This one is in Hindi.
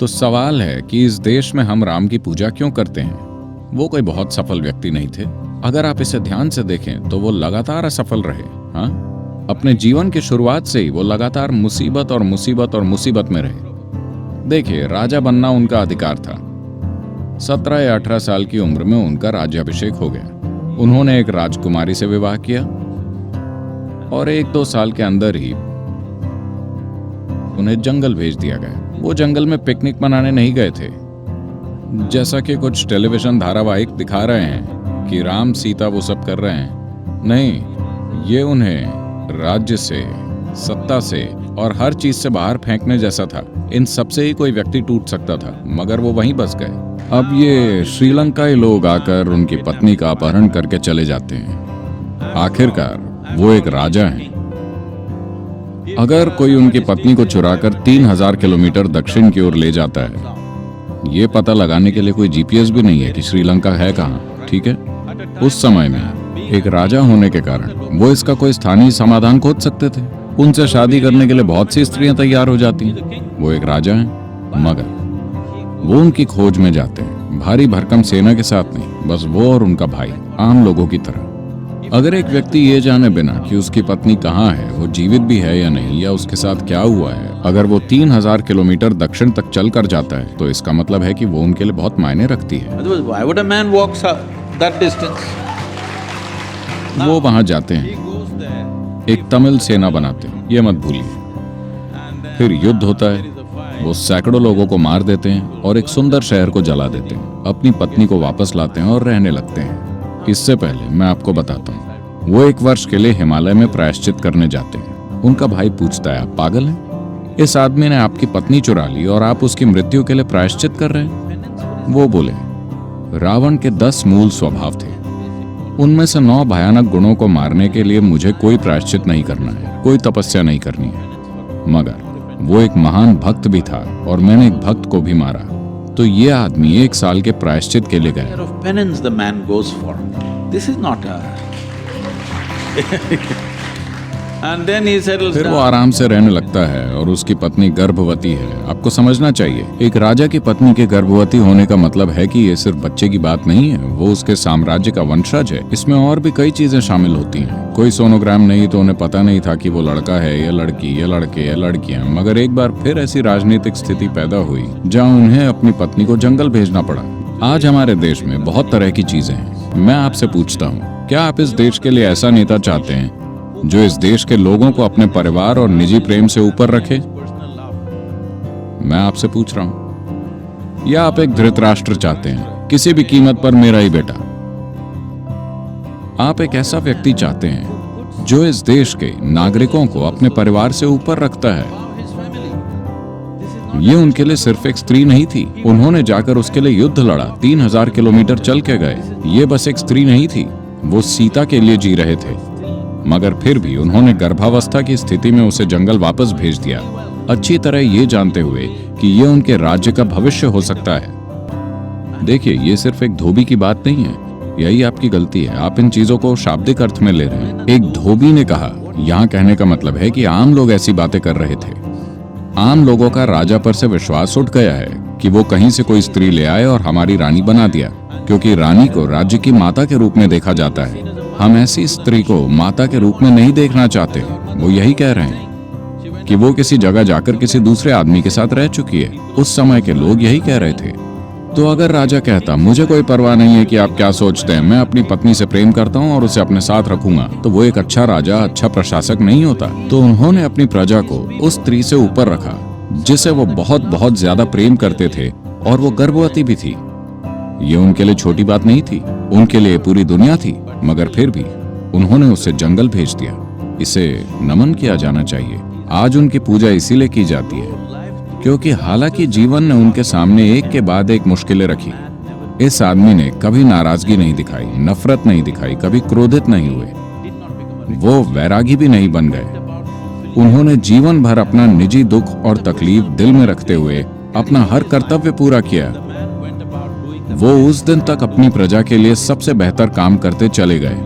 तो सवाल है कि इस देश में हम राम की पूजा क्यों करते हैं? वो कोई बहुत सफल व्यक्ति नहीं थे। अगर आप इसे ध्यान से देखें तो वो लगातार असफल रहे। हाँ, अपने जीवन की शुरुआत से ही वो लगातार मुसीबत और मुसीबत और मुसीबत में रहे। देखिए, राजा बनना उनका अधिकार था। 17 या 18 साल की उम्र में उनका राज्याभिषेक हो गया। उन्होंने एक राजकुमारी से विवाह किया और 1-2 साल के अंदर ही उन्हें जंगल भेज दिया गया। वो जंगल में पिकनिक मनाने नहीं गए थे, जैसा कि कुछ टेलीविजन धारावाहिक दिखा रहे हैं कि राम सीता वो सब कर रहे हैं। नहीं, ये उन्हें राज्य से, सत्ता से और हर चीज से बाहर फेंकने जैसा था। इन सबसे ही कोई व्यक्ति टूट सकता था, मगर वो वहीं बस गए। अब ये श्रीलंकाई लोग आकर उनकी पत्नी का अपहरण करके चले जाते हैं। आखिरकार वो एक राजा हैं। अगर कोई उनकी पत्नी को चुराकर 3000 किलोमीटर दक्षिण की ओर ले जाता है, ये पता लगाने के लिए कोई जीपीएस भी नहीं है कि श्रीलंका है कहाँ, ठीक है? उस समय में एक राजा होने के कारण वो इसका कोई स्थानीय समाधान खोज सकते थे। उनसे शादी करने के लिए बहुत सी स्त्रियां तैयार हो जाती हैं। वो एक राजा हैं, मगर वो उनकी खोज में जाते हैं, भारी भरकम सेना के साथ नहीं, बस वो और उनका भाई, आम लोगों की तरह। अगर एक व्यक्ति ये जाने बिना कि उसकी पत्नी कहाँ है, वो जीवित भी है या नहीं, या उसके साथ क्या हुआ है, अगर वो 3000 किलोमीटर दक्षिण तक चल कर जाता है, तो इसका मतलब है कि वो उनके लिए बहुत मायने रखती है। वो वहां जाते हैं, एक तमिल सेना बनाते हैं, ये मत भूलिए। फिर युद्ध होता है, वो सैकड़ों लोगों को मार देते हैं और एक सुंदर शहर को जला देते हैं। अपनी पत्नी को वापस लाते हैं और रहने लगते हैं। इससे पहले मैं आपको बताता हूँ, वो 1 वर्ष के लिए हिमालय में प्रायश्चित करने जाते हैं। उनका भाई पूछता है, आप पागल हैं? इस आदमी ने आपकी पत्नी चुरा ली और आप उसकी मृत्यु के लिए प्रायश्चित कर रहे हैं? वो बोले, रावण के 10 मूल स्वभाव थे, उनमें से 9 भयानक गुणों को मारने के लिए मुझे कोई प्रायश्चित नहीं करना है, कोई तपस्या नहीं करनी है। मगर वो एक महान भक्त भी था और मैंने एक भक्त को भी मारा, तो ये आदमी 1 साल के प्रायश्चित के लिए गया। फिर वो आराम से रहने लगता है और उसकी पत्नी गर्भवती है। आपको समझना चाहिए, एक राजा की पत्नी के गर्भवती होने का मतलब है कि ये सिर्फ बच्चे की बात नहीं है, वो उसके साम्राज्य का वंशज है। इसमें और भी कई चीजें शामिल होती हैं। कोई सोनोग्राम नहीं तो उन्हें पता नहीं था कि वो लड़का है या लड़की या लड़के या लड़कियां। मगर एक बार फिर ऐसी राजनीतिक स्थिति पैदा हुई जहाँ उन्हें अपनी पत्नी को जंगल भेजना पड़ा। आज हमारे देश में बहुत तरह की चीजें हैं। मैं आपसे पूछता हूँ, क्या आप इस देश के लिए ऐसा नेता चाहते हैं जो इस देश के लोगों को अपने परिवार और निजी प्रेम से ऊपर रखे? मैं आपसे पूछ रहा हूं। या आप एक धृतराष्ट्र चाहते हैं, किसी भी कीमत पर मेरा ही बेटा? आप एक ऐसा व्यक्ति चाहते हैं जो इस देश के नागरिकों को अपने परिवार से ऊपर रखता है। ये उनके लिए सिर्फ एक स्त्री नहीं थी, उन्होंने जाकर उसके लिए युद्ध लड़ा, 3000 किलोमीटर चल के गए। ये बस एक स्त्री नहीं थी, वो सीता के लिए जी रहे थे। मगर फिर भी उन्होंने गर्भावस्था की स्थिति में उसे जंगल वापस भेज दिया, अच्छी तरह ये जानते हुए कि ये उनके राज्य का भविष्य हो सकता है। देखिए, ये सिर्फ एक धोबी की बात नहीं है, यही आपकी गलती है। आप इन चीजों को शाब्दिक अर्थ में ले रहे हैं। एक धोबी ने कहा, यहाँ कहने का मतलब है कि आम लोग ऐसी बातें कर रहे थे। आम लोगों का राजा पर से विश्वास उठ गया है कि वो कहीं से कोई स्त्री ले आए और हमारी रानी बना दिया, क्योंकि रानी को राज्य की माता के रूप में देखा जाता है। हम ऐसी स्त्री को माता के रूप में नहीं देखना चाहते। वो यही कह रहे हैं कि वो किसी जगह जाकर किसी दूसरे आदमी के साथ रह चुकी है। उस समय के लोग यही कह रहे थे। तो अगर राजा कहता, मुझे कोई परवाह नहीं है कि आप क्या सोचते हैं, मैं अपनी पत्नी से प्रेम करता हूँ और उसे अपने साथ रखूंगा, तो वो एक अच्छा राजा, अच्छा प्रशासक नहीं होता। तो उन्होंने अपनी प्रजा को उस स्त्री से ऊपर रखा जिसे वो बहुत बहुत ज्यादा प्रेम करते थे, और वो गर्भवती भी थी। ये उनके लिए छोटी बात नहीं थी, उनके लिए पूरी दुनिया थी। मगर फिर भी उन्होंने उसे जंगल भेज दिया। इसे नमन किया जाना चाहिए। आज उनकी पूजा इसीलिए की जाती है क्योंकि हालांकि जीवन ने उनके सामने एक के बाद एक मुश्किलें रखी, इस आदमी ने कभी नाराजगी नहीं दिखाई, नफरत नहीं दिखाई, कभी क्रोधित नहीं हुए। वो वैरागी भी नहीं बन गए। उन्होंने जीवन भर अपना निजी दुख और तकलीफ दिल में रखते हुए अपना हर कर्तव्य पूरा किया। वो उस दिन तक अपनी प्रजा के लिए सबसे बेहतर काम करते चले गए।